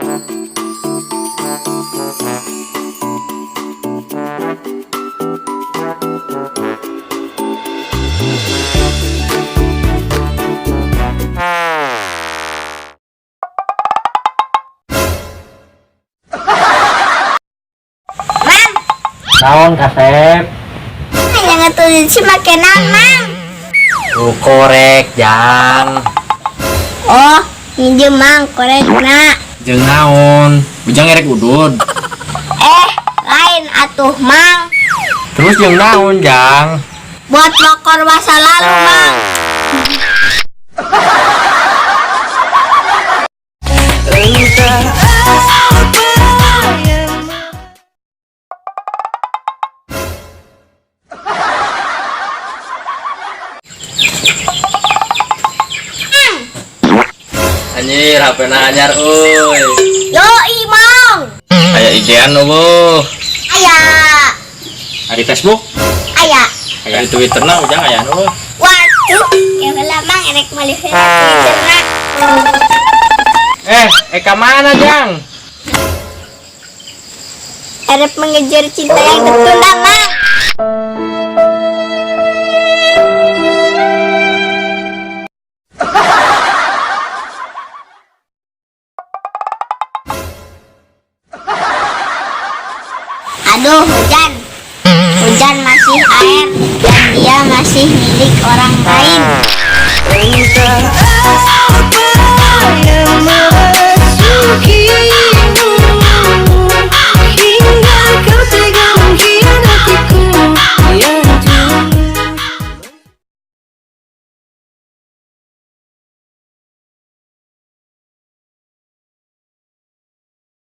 Naon Kasep? Hanya ngetulin si make Mang. Korek jang. Oh, minjem Mang korekna. Jeung naon? Bujang erek udud. Lain atuh Mang. Terus jeung naon jang? Buat lokor masa lalu Mang. Anjir, HP na anyar euy. Yo Mang. Aya IG-an eueuh. Aya. Di Facebook, Aya. aya di Twitter na ujang aya eueuh. Waduh, ya heula Mang erek malih Twitterna. Ka mana jang? Erek mengejar cinta yang tertunda Mang. Aduh, hujan masih air dan dia masih milik orang lain.